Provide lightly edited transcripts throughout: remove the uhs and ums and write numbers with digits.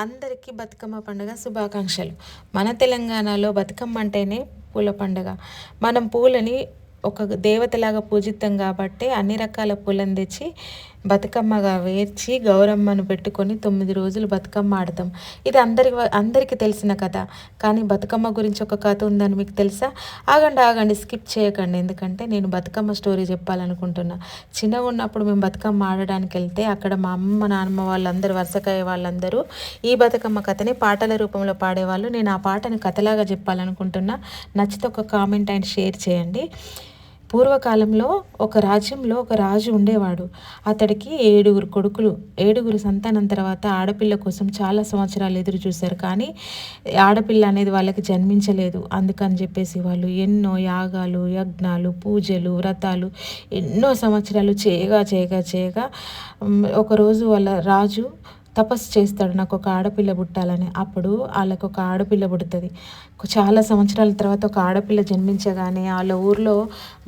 అందరికీ బతుకమ్మ పండుగ శుభాకాంక్షలు. మన తెలంగాణలో బతుకమ్మ అంటేనే పూల పండుగ. మనం పూలని ఒక దేవతలాగా పూజిస్తాం కాబట్టి అన్ని రకాల పూలను తెచ్చి బతుకమ్మగా వేర్చి గౌరమ్మను పెట్టుకొని 9 రోజులు బతుకమ్మ ఆడతాం. ఇది అందరికీ తెలిసిన కథ. కానీ బతుకమ్మ గురించి ఒక కథ ఉందని మీకు తెలుసా? ఆగండి స్కిప్ చేయకండి. ఎందుకంటే నేను బతుకమ్మ స్టోరీ చెప్పాలనుకుంటున్నా. చిన్నగా ఉన్నప్పుడు మేము బతుకమ్మ ఆడడానికి వెళ్తే అక్కడ మా అమ్మ నాన్నమ్మ వాళ్ళందరూ వరుసకాయ వాళ్ళందరూ ఈ బతుకమ్మ కథని పాటల రూపంలో పాడేవాళ్ళు. నేను ఆ పాటని కథలాగా చెప్పాలనుకుంటున్నా. నచ్చితే ఒక కామెంట్ అండ్ షేర్ చేయండి. పూర్వకాలంలో ఒక రాజ్యంలో ఒక రాజు ఉండేవాడు. అతడికి 7 కొడుకులు. 7 సంతానం తర్వాత ఆడపిల్ల కోసం చాలా సంవత్సరాలు ఎదురు చూశారు. కానీ ఆడపిల్ల అనేది వాళ్ళకి జన్మించలేదు. అందుకని చెప్పేసి వాళ్ళు ఎన్నో యాగాలు, యజ్ఞాలు, పూజలు, వ్రతాలు ఎన్నో సంవత్సరాలు చేయగా ఒకరోజు వాళ్ళ రాజు తపస్సు చేస్తాడు, నాకు ఒక ఆడపిల్ల పుట్టాలని. అప్పుడు వాళ్ళకు ఒక ఆడపిల్ల పుడుతుంది. చాలా సంవత్సరాల తర్వాత ఒక ఆడపిల్ల జన్మించగానే వాళ్ళ ఊర్లో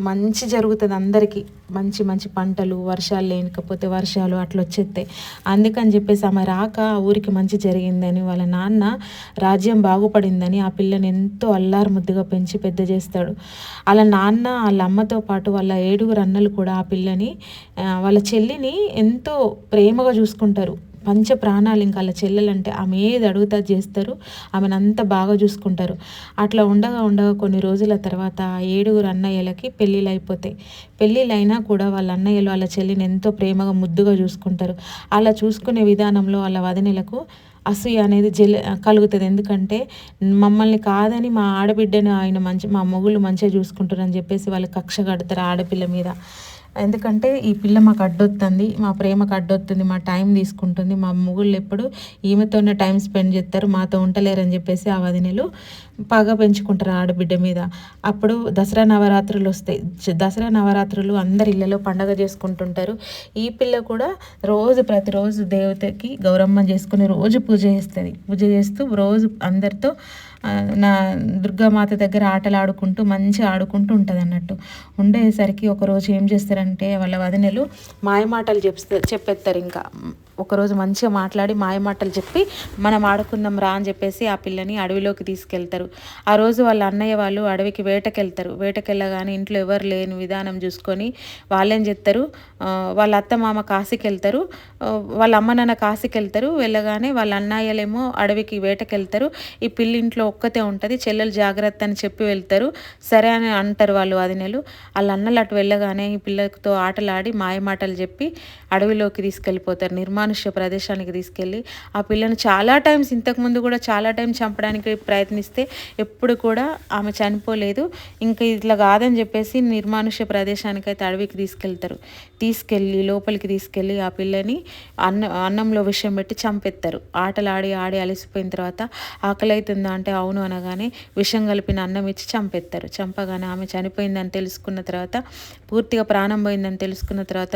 మంచి జరుగుతుంది. అందరికీ మంచి మంచి పంటలు, వర్షాలు లేకపోతే వర్షాలు అట్లా వచ్చేస్తాయి. అందుకని చెప్పేసి ఆమె రాక ఆ ఊరికి మంచి జరిగిందని, వాళ్ళ నాన్న రాజ్యం బాగుపడిందని ఆ పిల్లని ఎంతో అల్లారు ముద్దుగా పెంచి పెద్ద చేస్తాడు. వాళ్ళ నాన్న వాళ్ళ అమ్మతో పాటు వాళ్ళ 7 అన్నలు కూడా ఆ పిల్లని వాళ్ళ చెల్లిని ఎంతో ప్రేమగా చూసుకుంటారు. పంచ ప్రాణాలు. ఇంకా వాళ్ళ చెల్లెలంటే ఆమె ఏది అడుగుతా చేస్తారు. ఆమెను అంత బాగా చూసుకుంటారు. అట్లా ఉండగా కొన్ని రోజుల తర్వాత 7 అన్నయ్యలకి పెళ్ళిళ్ళు అయిపోతాయి. పెళ్ళిళ్ళు అయినా కూడా వాళ్ళ అన్నయ్యలు వాళ్ళ చెల్లిని ఎంతో ప్రేమగా ముద్దుగా చూసుకుంటారు. అలా చూసుకునే విధానంలో వాళ్ళ వదినలకు అసూయ అనేది కలుగుతుంది. ఎందుకంటే మమ్మల్ని కాదని మా ఆడబిడ్డని మా మొగుళ్ళు మంచిగా చూసుకుంటారని చెప్పేసి వాళ్ళు కక్ష కడతారు ఆడపిల్ల మీద. ఎందుకంటే ఈ పిల్ల మాకు అడ్డొస్తుంది, మా ప్రేమకు అడ్డొస్తుంది, మా టైం తీసుకుంటుంది, మా మొగుళ్ళు ఎప్పుడు ఈమెతోనే టైం స్పెండ్ చేస్తారు, మాతో ఉండలేరని చెప్పేసి ఆ వదినలు పగ పెంచుకుంటారు ఆడబిడ్డ మీద. అప్పుడు దసరా నవరాత్రులు వస్తాయి. దసరా నవరాత్రులు అందరి ఇళ్ళలో పండగ చేసుకుంటుంటారు. ఈ పిల్ల కూడా ప్రతిరోజు దేవతకి గౌరమ్మ చేసుకుని రోజు పూజ చేస్తుంది. పూజ చేస్తూ రోజు అందరితో నా దుర్గామాత దగ్గర ఆటలు ఆడుకుంటూ మంచిగా ఆడుకుంటూ ఉంటుంది అన్నట్టు. ఉండేసరికి ఒకరోజు ఏం చేస్తారంటే వాళ్ళ వదినలు మాయమాటలు చెప్పేస్తారు. ఇంకా ఒకరోజు మంచిగా మాట్లాడి మాయమాటలు చెప్పి మనం ఆడుకుందాం రా అని చెప్పేసి ఆ పిల్లని అడవిలోకి తీసుకెళ్తారు. ఆ రోజు వాళ్ళ అన్నయ్య వాళ్ళు అడవికి వేటకెళ్ళగానే ఇంట్లో ఎవరు లేని విధానం చూసుకొని వాళ్ళేం చేస్తారు, వాళ్ళ అత్త మామ కాశీకి వెళ్తారు, వాళ్ళ అమ్మ నాన్న కాశీకి వెళ్తారు. వెళ్ళగానే వాళ్ళ అన్నయ్యలేమో అడవికి వేటకెళ్తారు. ఈ పిల్లి ఇంట్లో ఒక్కతే ఉంటుంది. చెల్లెలు జాగ్రత్త అని చెప్పి వెళ్తారు. సరే అని అంటారు వాళ్ళు వదినలు. వాళ్ళ అన్నలు అటు వెళ్ళగానే ఈ పిల్లతో ఆటలాడి మాయమాటలు చెప్పి అడవిలోకి తీసుకెళ్ళిపోతారు. నిర్మానుష్య ప్రదేశానికి తీసుకెళ్ళి ఆ పిల్లను ఇంతకుముందు కూడా చాలా టైం చంపడానికి ప్రయత్నిస్తే ఎప్పుడు కూడా ఆమె చనిపోలేదు. ఇంకా ఇట్లా కాదని చెప్పేసి నిర్మానుష్య ప్రదేశానికి అయితే అడవికి తీసుకెళ్ళి లోపలికి తీసుకెళ్ళి ఆ పిల్లని అన్నంలో విషం పెట్టి చంపేస్తారు. ఆటలాడి అలసిపోయిన తర్వాత ఆకలి అవుతుందా అంటే అవును అనగానే విషం కలిపిన అన్నం ఇచ్చి చంపేస్తారు. చంపగానే ఆమె చనిపోయిందని తెలుసుకున్న తర్వాత, పూర్తిగా ప్రాణం పోయిందని తెలుసుకున్న తర్వాత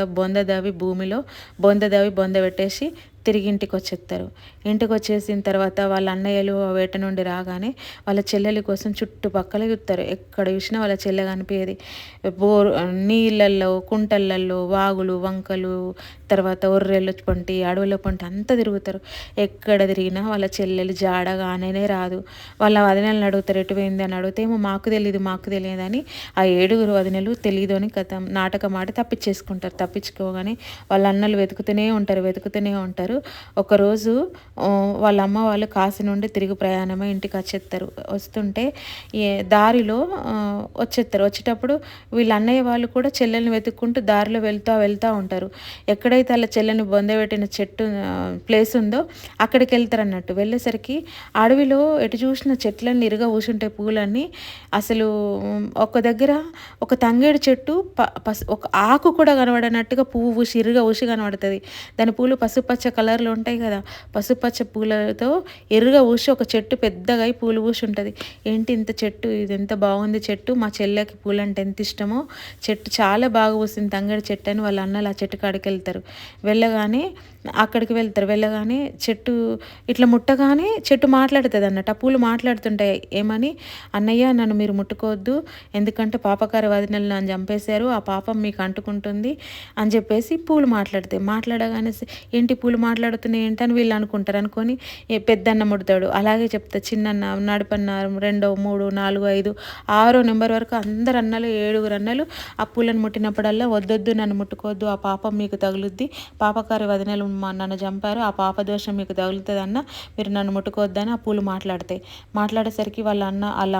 బొంద పెట్టేసి తిరిగి ఇంటికి వచ్చేస్తారు. ఇంటికి వచ్చేసిన తర్వాత వాళ్ళ అన్నయ్యలు వేట నుండి రాగానే వాళ్ళ చెల్లెలి కోసం చుట్టుపక్కల చూస్తారు. ఎక్కడ చూసినా వాళ్ళ చెల్లె కనిపించేది. నీళ్ళల్లో, కుంటలల్లో, వాగులు, వంకలు, తర్వాత ఒర్రెలు పంటి, అడవుల పంటి అంతా తిరుగుతారు. ఎక్కడ తిరిగినా వాళ్ళ చెల్లెలు జాడగానే రాదు. వాళ్ళ వదినలను అడుగుతారు ఎటు పోయింది అని అడిగితే ఏమో మాకు తెలియదు అని ఆ 7 వదినలు తెలియదు అని నాటకం ఆడి తప్పించుకోగానే వాళ్ళ అన్నలు వెతుకుతూనే ఉంటారు. ఒకరోజు వాళ్ళ అమ్మ వాళ్ళు కాశీ నుండి తిరిగి ప్రయాణమై ఇంటికి వస్తుంటే దారిలో వచ్చేటప్పుడు వీళ్ళ అన్నయ్య వాళ్ళు కూడా చెల్లెల్ని వెతుక్కుంటూ దారిలో వెళ్తూ ఉంటారు. ఎక్కడైతే వాళ్ళ చెల్లెని బొందబెట్టిన ప్లేస్ ఉందో అక్కడికి వెళ్తారు అన్నట్టు. వెళ్ళేసరికి అడవిలో ఎటు చూసిన చెట్లన్నీ ఇరుగా ఊసుంటాయి, పూలన్నీ. అసలు ఒక దగ్గర ఒక తంగేడు చెట్టు ఒక ఆకు కూడా కనబడనట్టుగా పువ్వు ఇరుగా ఊసి కనబడుతుంది. దాని పూలు పసుపచ్చ కలర్లో ఉంటాయి కదా, పసుపచ్చ పూలతో ఎర్రగా ఊసి ఒక చెట్టు పెద్దగా పూలు పూసి ఉంటుంది. ఏంటి ఇంత చెట్టు, ఇది ఎంత బాగుంది చెట్టు, మా చెల్లెకి పూలు అంటే ఎంత ఇష్టమో, చెట్టు చాలా బాగా పూసింది తంగేడు చెట్టు అని వాళ్ళ అన్నలు ఆ చెట్టు కాడికి వెళ్తారు. వెళ్ళగానే అక్కడికి వెళ్తారు. వెళ్ళగానే చెట్టు ఇట్లా ముట్టగానే చెట్టు మాట్లాడుతుంది అన్నట్టు. ఆ పూలు మాట్లాడుతుంటాయి ఏమని, అన్నయ్య నన్ను మీరు ముట్టుకోవద్దు, ఎందుకంటే పాపకారి వదినలు నన్ను చంపేశారు, ఆ పాపం మీకు అంటుకుంటుంది అని చెప్పేసి పూలు మాట్లాడతాయి. మాట్లాడగానే ఏంటి పూలు మాట్లాడుతున్నాయి ఏంటని వీళ్ళు అనుకుంటారు. అనుకొని పెద్దన్న ముడతాడు, అలాగే చెప్తా చిన్నన్న, నడిపన్న, 2, 3, 4, 5, 6 నెంబర్ వరకు అందరు అన్నలు 7 అన్నలు ఆ పూలను ముట్టినప్పుడల్లా వద్దొద్దు నన్ను ముట్టుకోవద్దు, ఆ పాపం మీకు తగులుద్ది, పాపకారి వదినలు నన్ను చంపారు, ఆ పాప దోషం మీకు తగులుతుంది అన్న, మీరు నన్ను ముట్టుకోవద్దని ఆ పూలు మాట్లాడతాయి. మాట్లాడేసరికి వాళ్ళ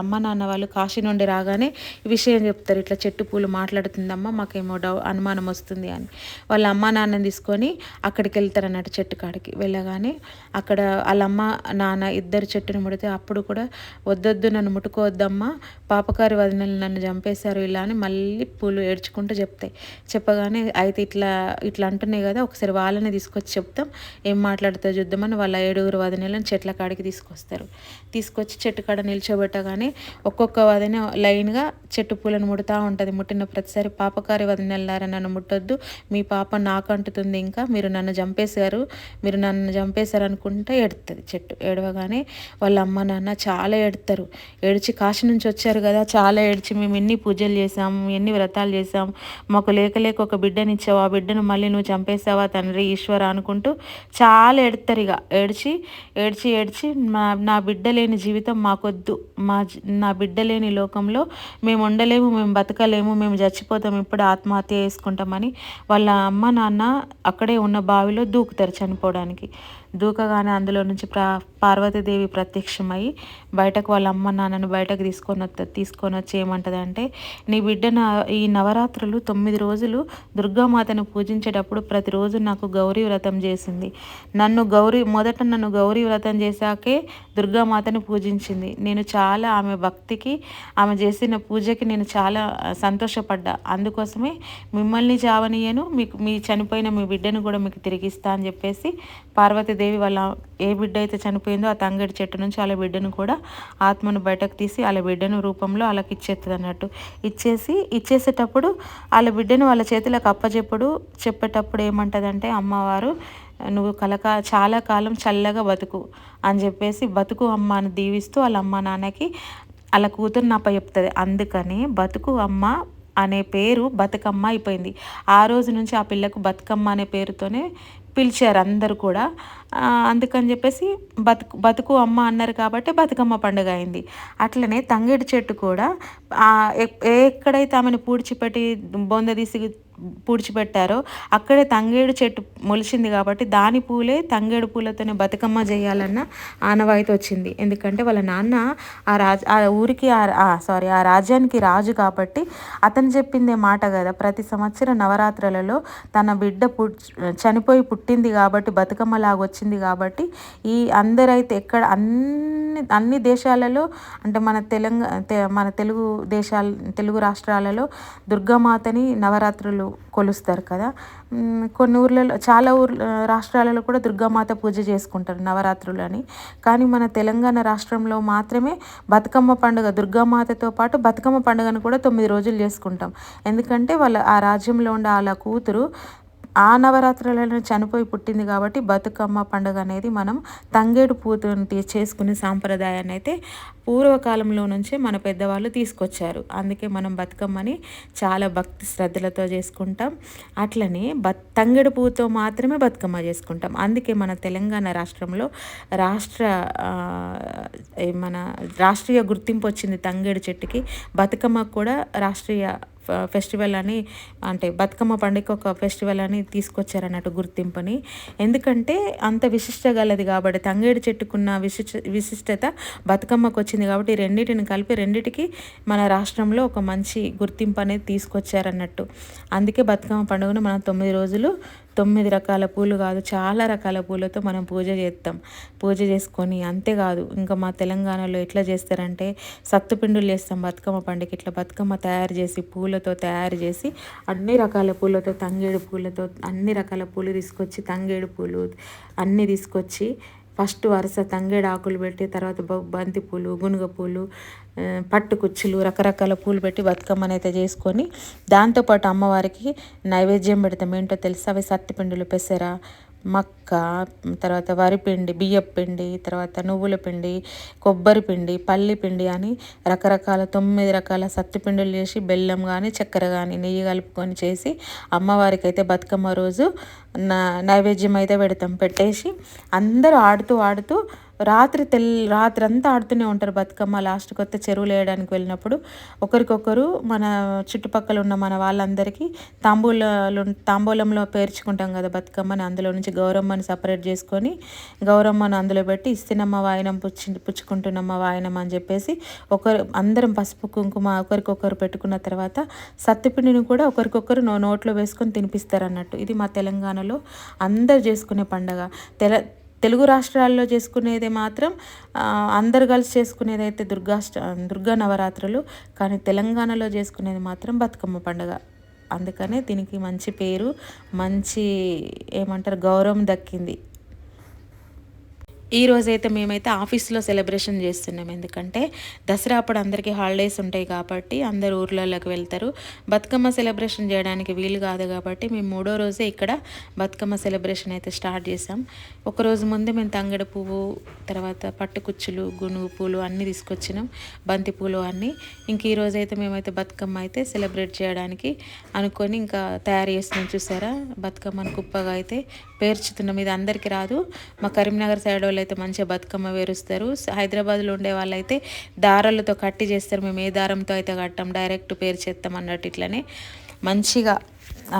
అమ్మ నాన్న వాళ్ళు కాశీ నుండి రాగానే ఈ విషయం చెప్తారు, ఇట్లా చెట్టు పూలు మాట్లాడుతుందమ్మా, మాకేమో అనుమానం వస్తుంది అని. వాళ్ళ అమ్మ నాన్నని తీసుకొని అక్కడికి వెళ్తారు అన్నట్టు, చెట్టు కాడికి వెళ్ళగానే అక్కడ వాళ్ళ అమ్మ నాన్న ఇద్దరు చెట్టుని ముడితే అప్పుడు కూడా వద్దొద్దు నన్ను ముట్టుకోవద్దమ్మా, పాపకారి వదినలు నన్ను చంపేశారు ఇలా అని మళ్ళీ పూలు ఏడ్చుకుంటూ చెప్తాయి. చెప్పగానే అయితే ఇట్లా ఇట్లా అంటున్నాయి కదా, ఒకసారి వాళ్ళని తీసుకొచ్చి చెప్తాం, ఏం మాట్లాడుతూ చూద్దామని వాళ్ళ 7 వదినలను చెట్ల కాడికి తీసుకొస్తారు. తీసుకొచ్చి చెట్టు కాడ నిల్చోబెట్టగానే ఒక్కొక్క వదిన లైన్గా చెట్టు పూలను ముడుతూ ఉంటుంది. ముట్టిన ప్రతిసారి పాపకారి వదినలారా నన్ను ముట్టొద్దు, మీ పాప నాకు అంటుతుంది, ఇంకా మీరు నన్ను చంపేశారు అనుకుంటే ఏడుతుంది చెట్టు. ఏడవగానే వాళ్ళ అమ్మ నాన్న చాలా ఏడుతారు. ఏడ్చి కాశీ నుంచి వచ్చారు కదా, చాలా ఏడ్చి మేము ఎన్ని పూజలు చేసాం, ఎన్ని వ్రతాలు చేసాం, మాకు లేక ఒక బిడ్డనిచ్చావు, ఆ బిడ్డను మళ్ళీ నువ్వు చంపేసావా తండ్రి ఈశ్వర అనుకుంటూ చాలా ఏడుతారు. ఇక ఏడ్చి ఏడ్చి ఏడ్చి నా బిడ్డ లేని జీవితం మాకొద్దు, నా బిడ్డ లేని లోకంలో మేము ఉండలేము, మేము బతకలేము, మేము చచ్చిపోతాం, ఇప్పుడు ఆత్మహత్య చేసుకుంటామని వాళ్ళ అమ్మ నాన్న అక్కడే ఉన్న బావిలో దూకుతారు చనిపోవడానికి. దూకగానే అందులో నుంచి పార్వతీదేవి ప్రత్యక్షమై బయటకు వాళ్ళ అమ్మ నాన్నను బయటకు తీసుకొని వచ్చి ఏమంటదంటే, నీ బిడ్డ ఈ నవరాత్రులు 9 రోజులు దుర్గామాతను పూజించేటప్పుడు ప్రతిరోజు నాకు గౌరీ వ్రతం చేసింది. మొదట నన్ను గౌరీ వ్రతం చేశాకే దుర్గామాతను పూజించింది. నేను చాలా ఆమె భక్తికి, ఆమె చేసిన పూజకి నేను చాలా సంతోషపడ్డా. అందుకోసమే మిమ్మల్ని చావనీయను, మీ చనిపోయిన మీ బిడ్డను కూడా మీకు తిరిగిస్తా అని చెప్పేసి పార్వతీదేవి వాళ్ళ ఏ బిడ్డ అయితే చనిపోయిందో ఆ తంగడి చెట్టు నుంచి వాళ్ళ బిడ్డను కూడా ఆత్మను బయటకు తీసి వాళ్ళ బిడ్డను రూపంలో వాళ్ళకి ఇచ్చేస్తుంది అన్నట్టు. ఇచ్చేసేటప్పుడు వాళ్ళ బిడ్డను వాళ్ళ చేతులకు చెప్పేటప్పుడు ఏమంటదంటే అమ్మవారు, నువ్వు చాలా కాలం చల్లగా బతుకు అని చెప్పేసి బతుకు అమ్మ అని దీవిస్తూ వాళ్ళ అమ్మ నాన్నకి వాళ్ళ కూతురు చెప్తుంది. అందుకని బతుకు అమ్మ అనే పేరు బతుకమ్మ అయిపోయింది. ఆ రోజు నుంచి ఆ పిల్లకు బతుకమ్మ అనే పేరుతోనే పిలిచారు అందరూ కూడా. అందుకని చెప్పేసి బతుకు అమ్మ అన్నారు కాబట్టి బతుకమ్మ పండుగ అయింది. అట్లనే తంగేడు చెట్టు కూడా ఎక్కడైతే ఆమెను పూడ్చిపెట్టి బొంద తీసి పూడ్చిపెట్టారో అక్కడే తంగేడు చెట్టు మొలిచింది కాబట్టి దాని పూలే తంగేడు పూలతోనే బతుకమ్మ చేయాలన్న ఆనవాయితీ వచ్చింది. ఎందుకంటే వాళ్ళ నాన్న ఆ రాజ్యానికి రాజు కాబట్టి అతను చెప్పిందే మాట కదా. ప్రతి సంవత్సరం నవరాత్రులలో తన బిడ్డ చనిపోయి పుట్టింది కాబట్టి బతుకమ్మలాగా వచ్చింది కాబట్టి ఈ అందరైతే అన్ని దేశాలలో అంటే మన తెలుగు రాష్ట్రాలలో దుర్గామాతని నవరాత్రులు కొలుస్తారు కదా. కొన్ని ఊర్లలో రాష్ట్రాలలో కూడా దుర్గామాత పూజ చేసుకుంటారు నవరాత్రులు అని. కానీ మన తెలంగాణ రాష్ట్రంలో మాత్రమే బతుకమ్మ పండుగ, దుర్గామాతతో పాటు బతుకమ్మ పండుగను కూడా 9 రోజులు చేసుకుంటాం. ఎందుకంటే ఆ రాజ్యంలో ఉండే వాళ్ళ కూతురు ఆ నవరాత్రులను చనిపోయి పుట్టింది కాబట్టి బతుకమ్మ పండుగ అనేది మనం తంగేడు పూతోటి చేసుకునే సాంప్రదాయాన్ని అయితే పూర్వకాలంలో నుంచే మన పెద్దవాళ్ళు తీసుకొచ్చారు. అందుకే మనం బతుకమ్మని చాలా భక్తి శ్రద్ధలతో చేసుకుంటాం. అట్లనే తంగేడు పువ్వుతో మాత్రమే బతుకమ్మ చేసుకుంటాం. అందుకే మన తెలంగాణ రాష్ట్రంలో మన రాష్ట్రీయ గుర్తింపు వచ్చింది తంగేడు చెట్టుకి. బతుకమ్మకు కూడా రాష్ట్రీయ ఫెస్టివల్ అని, అంటే బతుకమ్మ పండుగ ఒక ఫెస్టివల్ అని తీసుకొచ్చారన్నట్టు గుర్తింపుని. ఎందుకంటే అంత విశిష్ట గలది కాబట్టి, తంగేడు చెట్టుకున్న విశిష్టత బతుకమ్మకు వచ్చింది కాబట్టి రెండింటిని కలిపి రెండింటికి మన రాష్ట్రంలో ఒక మంచి గుర్తింపు అనేది తీసుకొచ్చారన్నట్టు. అందుకే బతుకమ్మ పండుగను మనం 9 రోజులు 9 రకాల పూలు కాదు చాలా రకాల పూలతో మనం పూజ చేసుకొని, అంతేకాదు ఇంకా మా తెలంగాణలో ఎట్లా చేస్తారంటే సత్తుపిండులు చేస్తాం బతుకమ్మ పండుగకి. ఇట్లా బతుకమ్మ తయారు చేసి పూలతో తయారు చేసి అన్ని రకాల పూలతో, తంగేడు పూలతో అన్ని రకాల పూలు తీసుకొచ్చి, తంగేడు పూలు అన్నీ తీసుకొచ్చి ఫస్ట్ వరుస తంగేడు ఆకులు పెట్టి, తర్వాత బంతి పూలు, గునుగ పూలు, పట్టు కుచ్చులు, రకరకాల పూలు పెట్టి బతుకమ్మని అయితే చేసుకొని దాంతోపాటు అమ్మవారికి నైవేద్యం పెడతాం. ఏంటో తెలుసా? అవి సత్తిపిండులు, పెసర, మక్క, తర్వాత వరిపిండి, బియ్యపు పిండి, తర్వాత నువ్వుల పిండి, కొబ్బరి పిండి, పల్లి పిండి అని రకరకాల 9 రకాల సత్తుపిండులు చేసి బెల్లం కానీ చక్కెర కానీ నెయ్యి కలుపుకొని చేసి అమ్మవారికి అయితే బతుకమ్మ రోజు నైవేద్యం అయితే పెడతాం. పెట్టేసి అందరూ ఆడుతూ ఆడుతూ రాత్రి అంతా ఆడుతూనే ఉంటారు బతుకమ్మ. లాస్ట్కి వస్తే చెరువులు వేయడానికి వెళ్ళినప్పుడు ఒకరికొకరు మన చుట్టుపక్కల ఉన్న మన వాళ్ళందరికీ తాంబూలంలో పేర్చుకుంటాం కదా బతుకమ్మని. అందులో నుంచి గౌరమ్మని సపరేట్ చేసుకొని గౌరమ్మను అందులో పెట్టి ఇస్తినమ్మ వాయనం పుచ్చుకుంటున్నమ్మ వాయనం అని చెప్పేసి అందరం పసుపు కుంకుమ ఒకరికొకరు పెట్టుకున్న తర్వాత సత్తుపిండిని కూడా ఒకరికొకరు నోట్లో వేసుకొని తినిపిస్తారు అన్నట్టు. ఇది మా తెలంగాణలో అందరు చేసుకునే పండగ. తెలుగు రాష్ట్రాల్లో చేసుకునేది మాత్రం అందరు కలిసి చేసుకునేది అయితే దుర్గా నవరాత్రులు. కానీ తెలంగాణలో చేసుకునేది మాత్రం బతుకమ్మ పండుగ. అందుకనే దీనికి మంచి పేరు, మంచి ఏమంటారు గౌరవం దక్కింది. ఈ రోజైతే మేమైతే ఆఫీస్లో సెలబ్రేషన్ చేస్తున్నాం. ఎందుకంటే దసరా అప్పుడు అందరికీ హాలిడేస్ ఉంటాయి కాబట్టి అందరు ఊర్లలోకి వెళ్తారు. బతుకమ్మ సెలబ్రేషన్ చేయడానికి వీలు కాదు కాబట్టి మేము 3వ రోజే ఇక్కడ బతుకమ్మ సెలబ్రేషన్ అయితే స్టార్ట్ చేసాం. ఒకరోజు ముందే మేము తంగడి పువ్వు, తర్వాత పట్టుకుచ్చులు, గునుగు పూలు అన్నీ తీసుకొచ్చినాం, బంతి పూలు అన్నీ. ఇంక ఈ రోజైతే మేమైతే బతుకమ్మ అయితే సెలబ్రేట్ చేయడానికి అనుకొని ఇంకా తయారు చేస్తున్నాం. చూసారా బతుకమ్మను కుప్పగా అయితే పేర్చుతున్నాం. ఇది అందరికీ రాదు. మా కరీంనగర్ సైడ్ వాళ్ళు అయితే మంచిగా బతుకమ్మ వేరుస్తారు. హైదరాబాద్లో ఉండే వాళ్ళైతే దారాలతో కట్టి చేస్తారు. మేము ఏ దారంతో అయితే కట్టాం, డైరెక్ట్ పేర్చేస్తాం అన్నట్టు. ఇట్లనే మంచిగా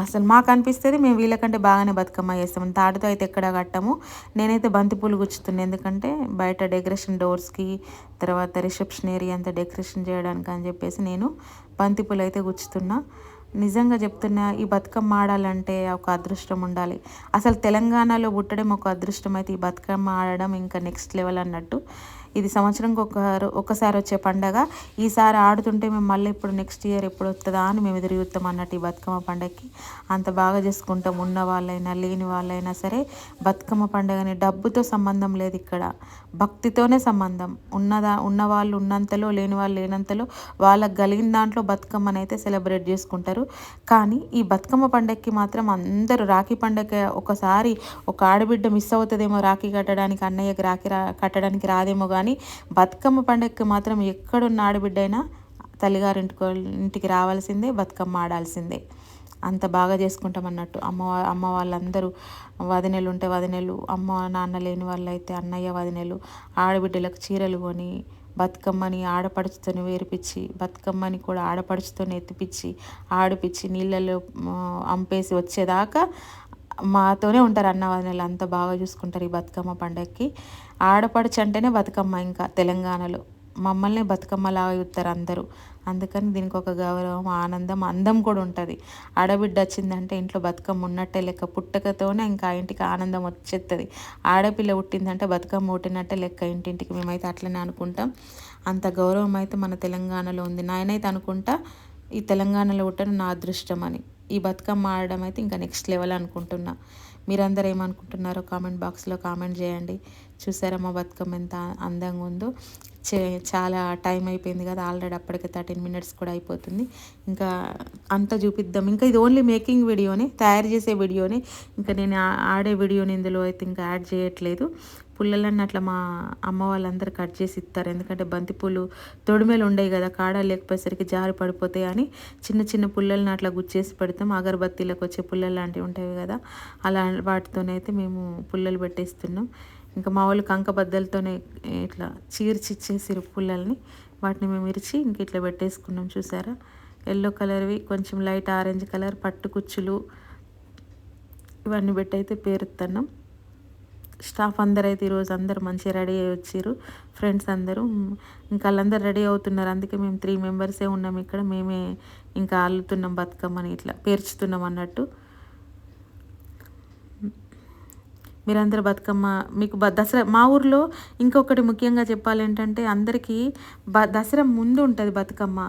అసలు మాకు అనిపిస్తుంది మేము వీళ్ళకంటే బాగానే బతుకమ్మ చేస్తాం. తాడుతో అయితే ఎక్కడ కట్టము. నేనైతే బంతిపూలు గుచ్చుతున్నాను, ఎందుకంటే బయట డెకరేషన్ డోర్స్కి, తర్వాత రిసెప్షన్ ఏరియా అంతా డెకరేషన్ చేయడానికి అని చెప్పేసి నేను బంతిపూలు అయితే గుచ్చుతున్నా. నిజంగా చెప్తున్నా, ఈ బతుకమ్మ ఆడాలంటే ఒక అదృష్టం ఉండాలి. అసలు తెలంగాణలో పుట్టడం ఒక అదృష్టం. అయితే ఈ బతుకమ్మ ఆడడం ఇంకా నెక్స్ట్ లెవెల్ అన్నట్టు. ఇది సంవత్సరంకి ఒకసారి వచ్చే పండగ. ఈసారి ఆడుతుంటే మేము మళ్ళీ ఇప్పుడు నెక్స్ట్ ఇయర్ ఎప్పుడు వస్తుందా అని మేము ఎదురు చూస్తాం అన్నట్టు. ఈ బతుకమ్మ పండగకి అంత బాగా చేసుకుంటాం. ఉన్న వాళ్ళైనా లేని వాళ్ళైనా సరే బతుకమ్మ పండగని డబ్బుతో సంబంధం లేదు, ఇక్కడ భక్తితోనే సంబంధం. ఉన్నవాళ్ళు ఉన్నంతలో, లేని వాళ్ళు లేనంతలో వాళ్ళకి కలిగిన దాంట్లో బతుకమ్మని అయితే సెలబ్రేట్ చేసుకుంటారు. కానీ ఈ బతుకమ్మ పండగకి మాత్రం అందరూ రాఖీ పండగ ఒకసారి ఒక ఆడబిడ్డ మిస్ అవుతుందేమో, రాఖీ కట్టడానికి, అన్నయ్యకి రాఖీ కట్టడానికి రాదేమో, కానీ బతుకమ్మ పండగకి మాత్రం ఎక్కడున్న ఆడబిడ్డైనా ఇంటికి రావాల్సిందే, బతుకమ్మ ఆడాల్సిందే. అంత బాగా చేసుకుంటాం అన్నట్టు. అమ్మ వాళ్ళందరూ వదినెలు ఉంటే వదినెలు, అమ్మ నాన్న లేని వాళ్ళు అయితే అన్నయ్య వదినెలు ఆడబిడ్డలకు చీరలు కొని బతుకమ్మని ఆడపడుచుతోనే వేరిపించి, బతుకమ్మని కూడా ఆడపడుచుతోనే ఎత్తిపించి ఆడిపించి నీళ్ళలో అంపేసి వచ్చేదాకా మాతోనే ఉంటారు అన్న వదినలు. అంత బాగా చూసుకుంటారు ఈ బతుకమ్మ పండగకి. ఆడపడుచు అంటేనే బతుకమ్మ. ఇంకా తెలంగాణలో మమ్మల్ని బతుకమ్మలాగా చూస్తారు అందరూ. అందుకని దీనికి ఒక గౌరవం, ఆనందం, అందం కూడా ఉంటుంది. ఆడబిడ్డ వచ్చిందంటే ఇంట్లో బతుకమ్మ ఉన్నట్టే లెక్క. పుట్టకతోనే ఇంకా ఇంటికి ఆనందం వచ్చేస్తుంది. ఆడపిల్ల పుట్టిందంటే బతుకమ్మ పుట్టినట్టే లెక్క ఇంటింటికి. మేమైతే అట్లనే అనుకుంటాం. అంత గౌరవం అయితే మన తెలంగాణలో ఉంది. నేనైతే అనుకుంటా ఈ తెలంగాణలో పుట్టడం నా అదృష్టం అని. ఈ బతుకమ్మ ఆడడం అయితే ఇంకా నెక్స్ట్ లెవెల్ అనుకుంటున్నా. మీరందరూ ఏమనుకుంటున్నారో కామెంట్ బాక్స్లో కామెంట్ చేయండి. చూసారా మా బతుకమ్మ ఎంత అందంగా ఉందో. చాలా టైం అయిపోయింది కదా, ఆల్రెడీ అప్పటికే 13 minutes కూడా అయిపోతుంది. ఇంకా అంతా చూపిద్దాం. ఇంకా ఇది ఓన్లీ మేకింగ్ వీడియోనే, తయారు చేసే వీడియోనే. ఇంకా నేను ఆడే వీడియోని ఇందులో అయితే ఇంకా యాడ్ చేయట్లేదు. పుల్లలన్నీ అట్లా మా అమ్మ వాళ్ళందరూ కట్ చేసి ఇస్తారు. ఎందుకంటే బంతిపూలు తొడిమేలు ఉండవు కదా, కాడ లేకపోయేసరికి జారి పడిపోతాయి అని చిన్న చిన్న పుల్లలను అట్లా గుచ్చేసి పెడతాం. అగరబత్తీలకు వచ్చే పుల్లలు లాంటివి ఉంటాయి కదా, అలా వాటితోనైతే మేము పుల్లలు పెట్టేస్తున్నాం. ఇంకా మా వాళ్ళు కంకబద్దలతోనే ఇట్లా చీర్చిచ్చేసిరు పుల్లల్ని. వాటిని మేము ఇరిచి ఇంక ఇట్లా పెట్టేసుకున్నాం. చూసారా ఎల్లో కలర్వి, కొంచెం లైట్ ఆరెంజ్ కలర్ పట్టు కుచ్చులు ఇవన్నీ పెట్టి అయితే పేరుతున్నాం. స్టాఫ్ అందరూ అయితే ఈరోజు అందరూ మంచిగా రెడీ అయ్యి వచ్చారు. ఫ్రెండ్స్ అందరూ ఇంకా వాళ్ళందరూ రెడీ అవుతున్నారు. అందుకే మేము 3 members ఉన్నాం ఇక్కడ. మేమే ఇంకా అల్లుతున్నాం బతుకమ్మని, ఇట్లా పేర్చుతున్నాం అన్నట్టు. మీరందరూ బతుకమ్మ మీకు దసరా మా ఊర్లో ఇంకొకటి ముఖ్యంగా చెప్పాలి ఏంటంటే, అందరికీ దసరా ముందు ఉంటుంది బతుకమ్మ.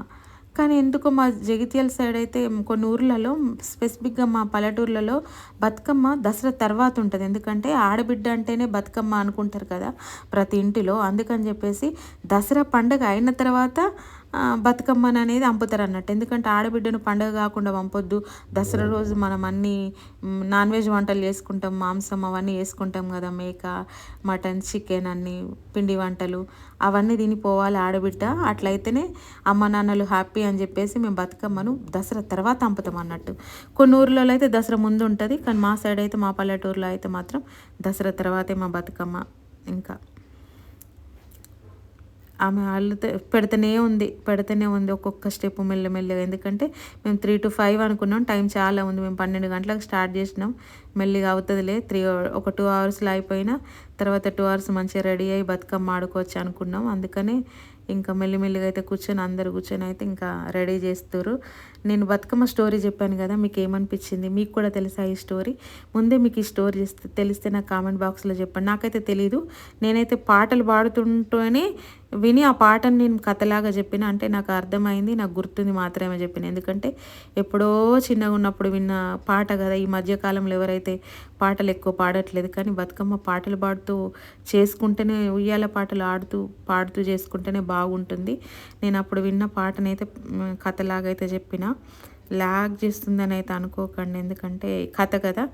కానీ ఎందుకో మా జగిత్యాల సైడ్ అయితే కొన్ని ఊర్లలో, స్పెసిఫిక్గా మా పల్లెటూర్లలో బతుకమ్మ దసరా తర్వాత ఉంటుంది. ఎందుకంటే ఆడబిడ్డ అంటేనే బతుకమ్మ అనుకుంటారు కదా ప్రతి ఇంటిలో. అందుకని చెప్పేసి దసరా పండుగ అయిన తర్వాత బతుకమ్మని అనేది పంపుతారు అన్నట్టు. ఎందుకంటే ఆడబిడ్డను పండుగ కాకుండా పంపొద్దు. దసరా రోజు మనం అన్నీ నాన్ వెజ్ వంటలు చేసుకుంటాం, మాంసం అవన్నీ చేసుకుంటాం కదా, మేక, మటన్, చికెన్ అన్నీ పిండి వంటలు అవన్నీ తినిపోవాలి ఆడబిడ్డ. అట్లయితేనే అమ్మ నాన్నలు హ్యాపీ అని చెప్పేసి మేము బతుకమ్మను దసరా తర్వాత పంపుతాం అన్నట్టు. కొన్ని ఊర్లలో అయితే దసరా ముందు ఉంటుంది, కానీ మా సైడ్ అయితే, మా పల్లెటూరులో అయితే మాత్రం దసరా తర్వాతే మా బతుకమ్మ. ఇంకా ఆమె అల్లుతే పెడుతూనే ఉంది ఒక్కొక్క స్టెప్ మెల్లమెల్లగా. ఎందుకంటే మేము 3 to 5 అనుకున్నాం, టైం చాలా ఉంది. మేము 12 గంటలకు స్టార్ట్ చేసినాం. మెల్లిగా అవుతుందిలే, ఒక 2 అవర్స్లో అయిపోయినా, తర్వాత 2 అవర్స్ మంచిగా రెడీ అయ్యి బతుకమ్మ ఆడుకోవచ్చు అనుకున్నాం. అందుకని ఇంకా మెల్లిమెల్లిగా అయితే అందరు కూర్చొని అయితే ఇంకా రెడీ చేస్తారు. నేను బతుకమ్మ స్టోరీ చెప్పాను కదా, మీకు ఏమనిపించింది? మీకు కూడా తెలుసా ఈ స్టోరీ? ముందే మీకు ఈ స్టోరీ తెలిస్తే నాకు కామెంట్ బాక్స్లో చెప్పండి. నాకైతే తెలీదు. నేనైతే పాటలు పాడుతుంటూనే విని ఆ పాటను నేను కథలాగా చెప్పిన, అంటే నాకు అర్థమైంది, నాకు గుర్తుంది మాత్రమే చెప్పిన. ఎందుకంటే ఎప్పుడో చిన్నగా ఉన్నప్పుడు విన్న పాట కదా. ఈ మధ్యకాలంలో ఎవరైతే పాటలు ఎక్కువ పాడట్లేదు, కానీ బతుకమ్మ పాటలు పాడుతూ చేసుకుంటేనే, ఉయ్యాల పాటలు పాడుతూ చేసుకుంటేనే బాగుంటుంది. నేను అప్పుడు విన్న పాటనైతే కథలాగా అయితే చెప్పిన. లాగ్ చేస్తుందని అయితే అనుకోకండి, ఎందుకంటే కథ కదా.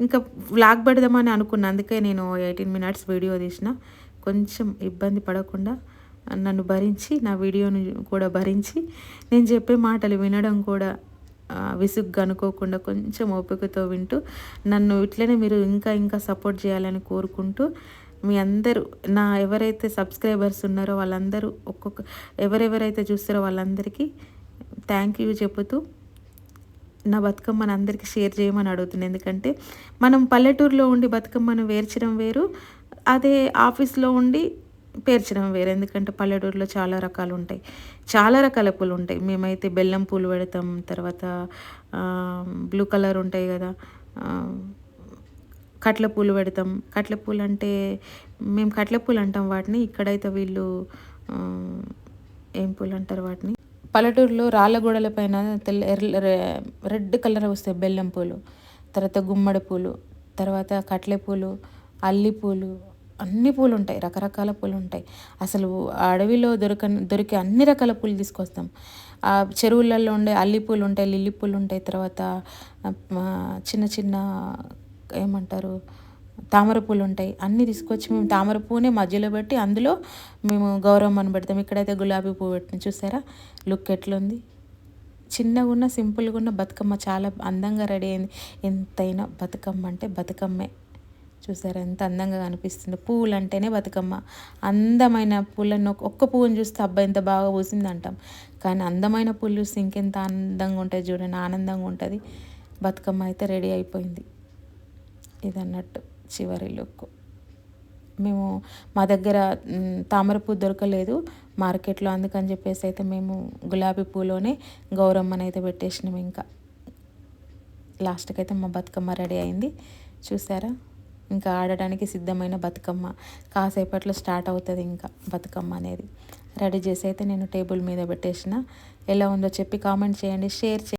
ఇంకా వ్లాగ్ పెడదామని అనుకున్నా, అందుకే నేను 18 minutes వీడియో తీసిన. కొంచెం ఇబ్బంది పడకుండా నన్ను భరించి, నా వీడియోని కూడా భరించి, నేను చెప్పే మాటలు వినడం కూడా విసుగ్గా అనుకోకుండా కొంచెం ఓపికతో వింటూ నన్ను ఇట్లనే మీరు ఇంకా ఇంకా సపోర్ట్ చేయాలని కోరుకుంటూ, మీ అందరూ ఎవరైతే సబ్స్క్రైబర్స్ ఉన్నారో వాళ్ళందరూ ఎవరెవరైతే చూస్తారో వాళ్ళందరికీ థ్యాంక్ యూ చెబుతూ నా బతుకమ్మను అందరికీ షేర్ చేయమని అడుగుతున్నాను. ఎందుకంటే మనం పల్లెటూరులో ఉండి బతుకమ్మను వేర్చడం వేరు, అదే ఆఫీస్లో ఉండి పేర్చడం వేరు. ఎందుకంటే పల్లెటూరులో చాలా రకాలు ఉంటాయి, చాలా రకాల పూలు ఉంటాయి. మేమైతే బెల్లం పూలు పెడతాం, తర్వాత బ్లూ కలర్ ఉంటాయి కదా, కట్ల పూలు పెడతాం. కట్ల పూలు అంటే మేము కట్ల పూలు అంటాం వాటిని. ఇక్కడైతే వీళ్ళు ఏం పూలు అంటారు వాటిని? పల్లెటూరులో రాళ్ళ గోడల పైన రెడ్ కలర్ వస్తాయి బెల్లం పూలు, తర్వాత గుమ్మడి పూలు, తర్వాత కట్లె పూలు, అల్లి పూలు, అన్ని పూలు ఉంటాయి, రకరకాల పూలు ఉంటాయి. అసలు అడవిలో దొరికే అన్ని రకాల పూలు తీసుకొస్తాం. ఆ చెరువులలో ఉండే అల్లి పూలు ఉంటాయి, లిల్లీ పూలు ఉంటాయి, తర్వాత చిన్న చిన్న ఏమంటారు తామర పూలు ఉంటాయి. అన్నీ తీసుకొచ్చి మేము తామర పువ్వునే మధ్యలో పెట్టి అందులో మేము గౌరమ్మని పెడతాం. ఇక్కడైతే గులాబీ పువ్వు పెట్టిన, చూసారా లుక్ ఎట్లుంది? చిన్నగా ఉన్న సింపుల్గా ఉన్న బతుకమ్మ చాలా అందంగా రెడీ అయింది. ఎంతైనా బతుకమ్మ అంటే బతుకమ్మే. చూసారా ఎంత అందంగా కనిపిస్తుంది? పువ్వులు అంటేనే బతుకమ్మ. అందమైన పూలను ఒక్క పువ్వుని చూస్తే అబ్బా ఎంత బాగా పూసింది అంటాం, కానీ అందమైన పూలు చూస్తే ఇంకెంత అందంగా ఉంటుంది చూడండి, ఆనందంగా ఉంటుంది. బతుకమ్మ అయితే రెడీ అయిపోయింది. ఇది అన్నట్టు చివరి లుక్. మేము మా దగ్గర తామర పువ్వు దొరకలేదు మార్కెట్లో, అందుకని చెప్పేసి అయితే మేము గులాబీ పూలోనే గౌరమ్మని అయితే పెట్టేసినాం. ఇంకా లాస్ట్కి అయితే మా బతుకమ్మ రెడీ అయింది. చూసారా, ఇంకా ఆడడానికి సిద్ధమైన బతుకమ్మ. కాసేపట్లో స్టార్ట్ అవుతుంది ఇంకా బతుకమ్మ అనేది. రెడీ చేసి అయితే నేను టేబుల్ మీద పెట్టేసిన. ఎలా ఉందో చెప్పి కామెంట్ చేయండి, షేర్ చేయండి.